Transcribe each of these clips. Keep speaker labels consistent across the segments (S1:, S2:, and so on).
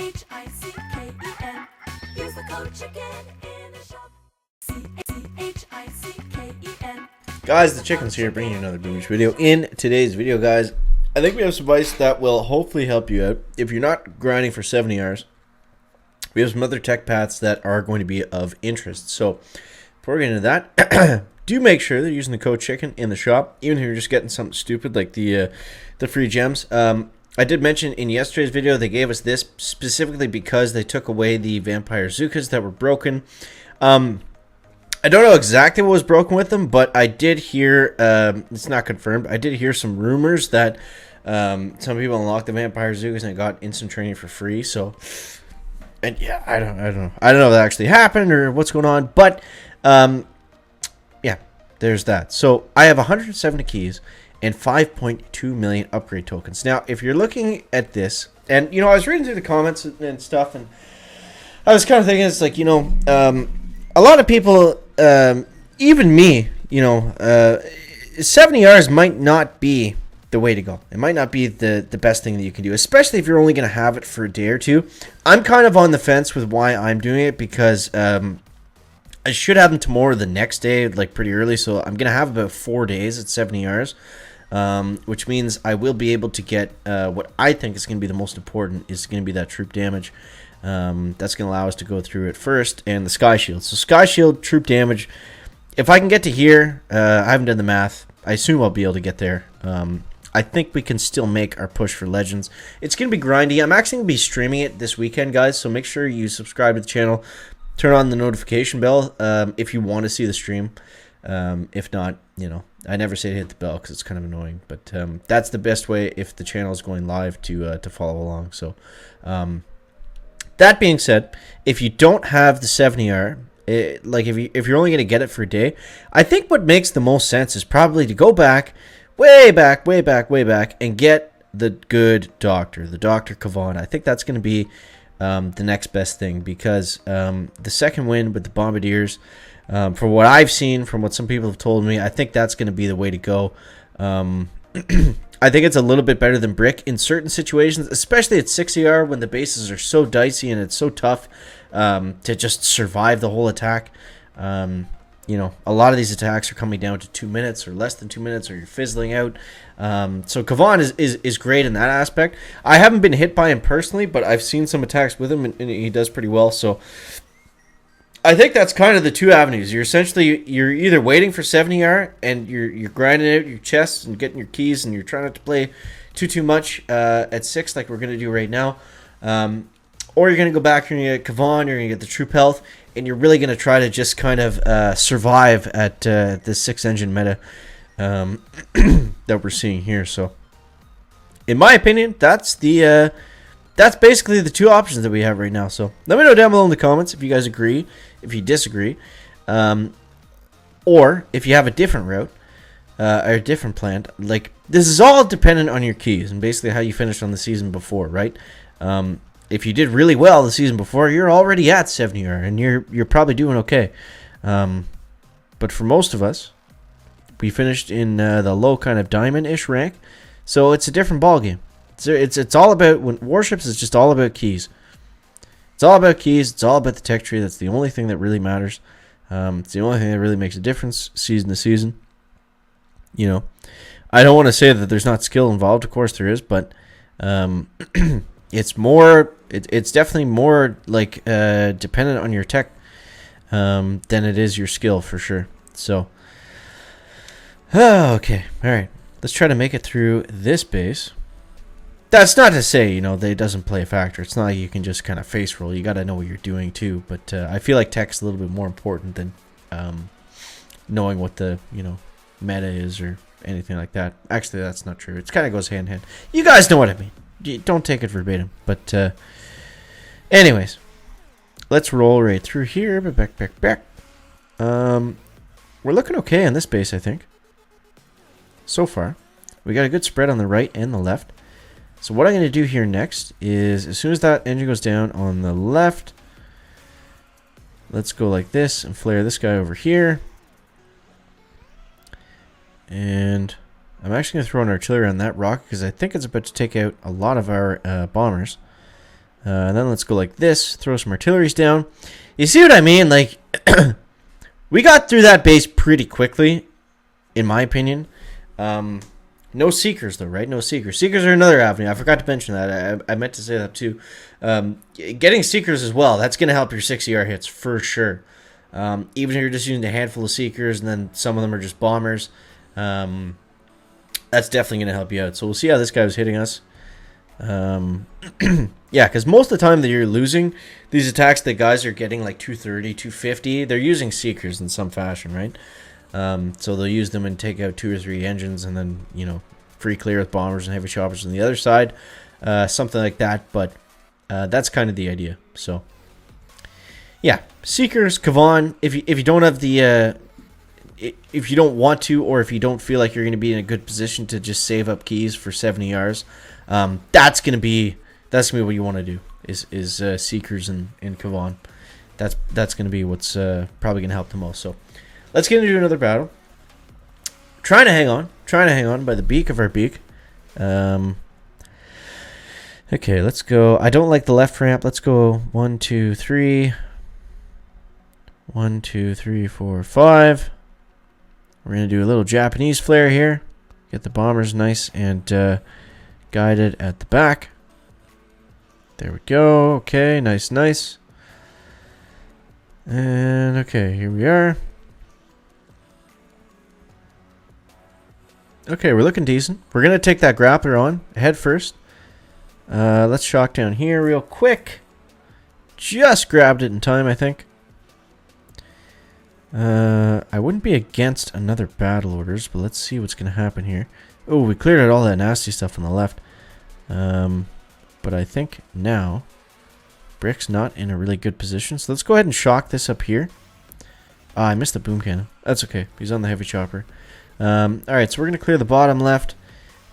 S1: CHICKEN. Use the code CHICKEN in the shop. CHICKEN.
S2: Guys, the Chicken's here bringing you another Beach video. In today's video, guys, I think we have some advice that will hopefully help you out. If you're not grinding for 70 hours, we have some other tech paths that are going to be of interest. So before we get into that, do make sure that you're using the code CHICKEN in the shop, even if you're just getting something stupid like the free gems. I did mention in yesterday's video they gave us this specifically because they took away the Vampire Zookas that were broken. I don't know exactly what was broken with them, but I did hear, it's not confirmed, I did hear some rumors that some people unlocked the Vampire Zookas and got instant training for free. So, and yeah, I don't know if that actually happened or what's going on, but yeah, there's that. So I have 170 keys and 5.2 million upgrade tokens. Now, if you're looking at this, and, you know, I was reading through the comments and stuff, and I was kind of thinking, it's like, you know, a lot of people, even me, you know, 70 hours might not be the way to go. It might not be the best thing that you can do, especially if you're only going to have it for a day or two. I'm kind of on the fence with why I'm doing it, because I should have them tomorrow or the next day, like pretty early, so I'm going to have about 4 days at 70 hours. Which means I will be able to get what I think is going to be the most important, is going to be that troop damage. That's going to allow us to go through it first, and the Sky Shield. So Sky Shield, troop damage, if I can get to here, I haven't done the math. I assume I'll be able to get there. I think we can still make our push for Legends. It's going to be grindy. I'm actually going to be streaming it this weekend, guys, so make sure you subscribe to the channel. Turn on the notification bell if you want to see the stream. If not, you know, I never say to hit the bell because it's kind of annoying, but that's the best way if the channel is going live to follow along. So that being said, if you don't have the 70R, like if you're only going to get it for a day, I think what makes the most sense is probably to go back, way back, and get the good doctor, the Dr. Kavan. I think that's going to be the next best thing, because the second wind with the Bombardiers, from what I've seen, from what some people have told me, I think that's going to be the way to go. I think it's a little bit better than Brick in certain situations, especially at 60R when the bases are so dicey and it's so tough to just survive the whole attack. You know, a lot of these attacks are coming down to 2 minutes or less than 2 minutes, or you're fizzling out. So Kavan is great in that aspect. I haven't been hit by him personally, but I've seen some attacks with him, and he does pretty well. So I think that's kind of the two avenues. You're either waiting for 70R and you're grinding out your chests and getting your keys, and you're trying not to play too much at 6 like we're going to do right now. Or you're going to go back, you're going to get Kavan, you're going to get the troop health, and you're really going to try to just kind of survive at this 6-engine meta that we're seeing here. So in my opinion, that's basically the two options that we have right now. So let me know down below in the comments if you guys agree, if you disagree, or if you have a different route or a different plan. Like, this is all dependent on your keys and basically how you finished on the season before, right? If you did really well the season before, you're already at 70R and you're probably doing okay. But for most of us, we finished in the low kind of diamond-ish rank, so it's a different ballgame. It's all about, when Warships is just all about keys. It's all about keys. It's all about the tech tree. That's the only thing that really matters. It's the only thing that really makes a difference season to season. You know, I don't want to say that there's not skill involved. Of course there is, but it's more. It's definitely more like dependent on your tech than it is your skill, for sure. So, okay, all right. Let's try to make it through this base. That's not to say, you know, that it doesn't play a factor. It's not like you can just kind of face roll. You got to know what you're doing too. But I feel like tech's a little bit more important than knowing what the, you know, meta is or anything like that. Actually, that's not true. It kind of goes hand in hand. You guys know what I mean. Don't take it verbatim. But anyways, let's roll right through here. But back. We're looking okay on this base, I think. So far, we got a good spread on the right and the left. So what I'm going to do here next is, as soon as that engine goes down on the left, let's go like this and flare this guy over here. And I'm actually going to throw an artillery on that rock because I think it's about to take out a lot of our bombers. And then let's go like this. Throw some artilleries down. You see what I mean? Like, we got through that base pretty quickly, in my opinion. No seekers, though, right? No seekers. Seekers are another avenue. I forgot to mention that. I meant to say that, too. Getting seekers as well, that's going to help your 6ER hits for sure. Even if you're just using a handful of seekers and then some of them are just bombers, that's definitely going to help you out. So we'll see how this guy was hitting us. Yeah, because most of the time that you're losing these attacks that guys are getting like 230, 250, they're using seekers in some fashion, right? So they'll use them and take out 2 or 3 engines and then, you know, free clear with bombers and heavy choppers on the other side. Something like that, but that's kind of the idea. So, yeah, seekers, Kavan, if you don't have the... if you don't want to, or if you don't feel like you're going to be in a good position to just save up keys for 70Rs, that's gonna be what you want to do. Is seekers and Kavan. That's gonna be what's probably gonna help the most. So let's get into another battle. Trying to hang on by the beak of our beak. Okay, let's go. I don't like the left ramp. Let's go 1, 2, 3. 1, 2, 3, 4, 5. We're going to do a little Japanese flare here. Get the bombers nice and guided at the back. There we go. Okay, nice. And okay, here we are. Okay, we're looking decent. We're going to take that grappler on head first. Let's shock down here real quick. Just grabbed it in time, I think. I wouldn't be against another battle orders, but let's see what's going to happen here. Oh, we cleared out all that nasty stuff on the left. But I think now Brick's not in a really good position. So let's go ahead and shock this up here. Ah, I missed the boom cannon. That's okay. He's on the heavy chopper. Alright, so we're going to clear the bottom left.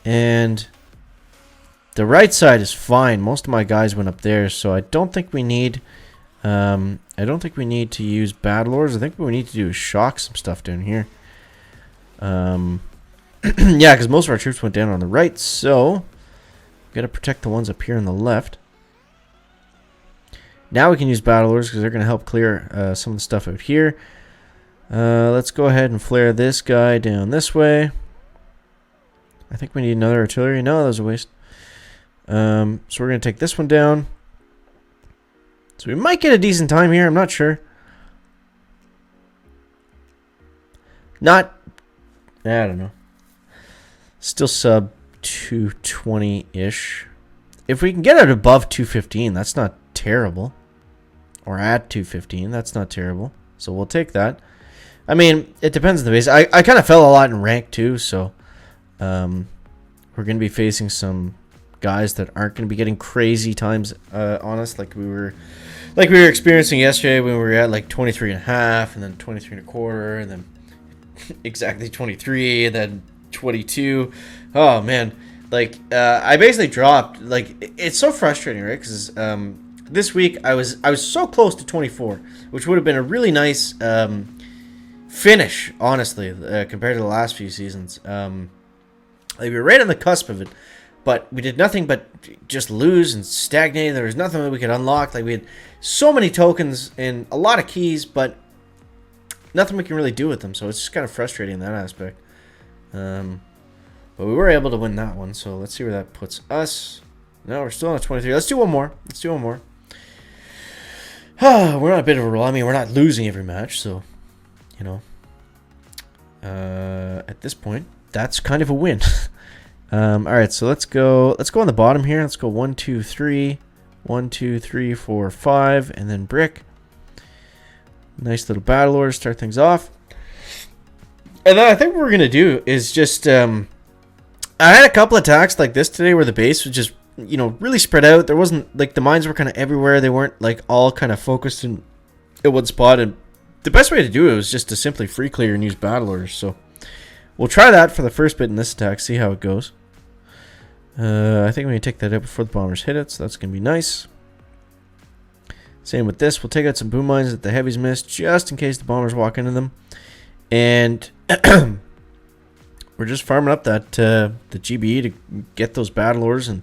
S2: And the right side is fine. Most of my guys went up there, so I don't think we need... I don't think we need to use battle orders. I think what we need to do is shock some stuff down here. Yeah, because most of our troops went down on the right, so gotta protect the ones up here on the left. Now we can use battle orders because they're gonna help clear some of the stuff out here. Let's go ahead and flare this guy down this way. I think we need another artillery. No, that was a waste. So we're gonna take this one down. So we might get a decent time here. I'm not sure. I don't know. Still sub 220-ish. If we can get it above 215, that's not terrible. Or at 215, that's not terrible. So we'll take that. I mean, it depends on the base. I kind of fell a lot in rank too, so we're going to be facing some guys that aren't going to be getting crazy times on us like we were experiencing yesterday when we were at like 23 and a half and then 23 and a quarter and then exactly 23 and then 22. Oh man, like I basically dropped. Like it's so frustrating, right? Because this week I was so close to 24, which would have been a really nice finish, honestly, compared to the last few seasons. Like we were right on the cusp of it. But we did nothing but just lose and stagnate. There was nothing that we could unlock. Like we had so many tokens and a lot of keys, but nothing we can really do with them. So it's just kind of frustrating in that aspect. But we were able to win that one. So let's see where that puts us. No, we're still on a 23. Let's do one more. We're on a bit of a roll. I mean, we're not losing every match, so you know. At this point, that's kind of a win. Alright, so let's go on the bottom here. Let's go 1, 2, 3. 1, 2, 3, 4, 5, and then brick. Nice little battle order, start things off. And then I think what we're gonna do is just I had a couple attacks like this today where the base was just, you know, really spread out. There wasn't like the mines were kind of everywhere. They weren't like all kind of focused in one spot, and the best way to do it was just to simply free clear and use battle orders. So we'll try that for the first bit in this attack, see how it goes. I think we can take that out before the bombers hit it, so that's going to be nice. Same with this. We'll take out some boom mines that the heavies missed, just in case the bombers walk into them. And we're just farming up that the GBE to get those battle orders and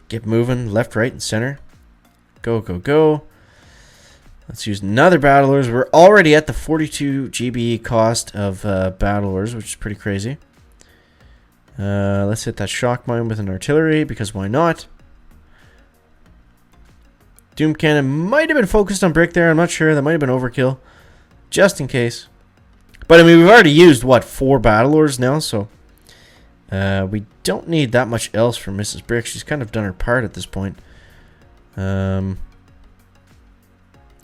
S2: get moving left, right, and center. Go, go, go. Let's use another Battlers. We're already at the 42 GBE cost of Battlers, which is pretty crazy. Let's hit that shock mine with an artillery, because why not? Doom cannon might have been focused on brick there. I'm not sure. That might have been overkill. Just in case. But, I mean, we've already used, what, 4 Battlers now, so... we don't need that much else from Mrs. Brick. She's kind of done her part at this point.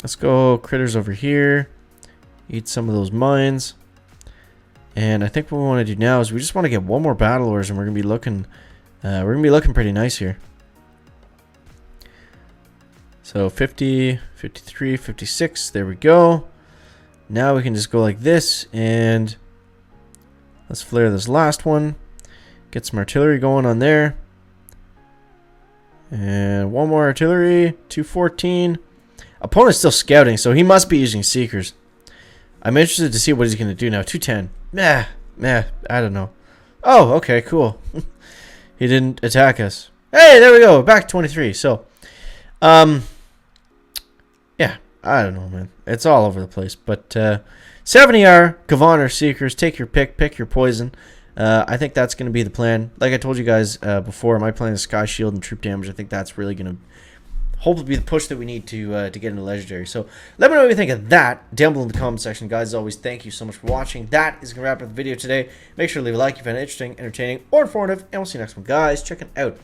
S2: Let's go critters over here. Eat some of those mines. And I think what we want to do now is we just want to get one more Battlers, and we're gonna be looking pretty nice here. So 50, 53, 56. There we go. Now we can just go like this, and let's flare this last one. Get some artillery going on there. And one more artillery. 214. Opponent's still scouting, so he must be using Seekers. I'm interested to see what he's going to do now. 210. Meh, I don't know. Oh, okay, cool. He didn't attack us. Hey, there we go. Back to 23. So, yeah, I don't know, man. It's all over the place. But 70R, Kavan, or Seekers. Take your pick. Pick your poison. I think that's going to be the plan. Like I told you guys before, my plan is Sky Shield and Troop Damage. I think that's really going to hopefully be the push that we need to get into Legendary. So let me know what you think of that down below in the comment section. Guys, as always, thank you so much for watching. That is going to wrap up the video today. Make sure to leave a like if you found it interesting, entertaining, or informative. And we'll see you next one, guys. Check it out.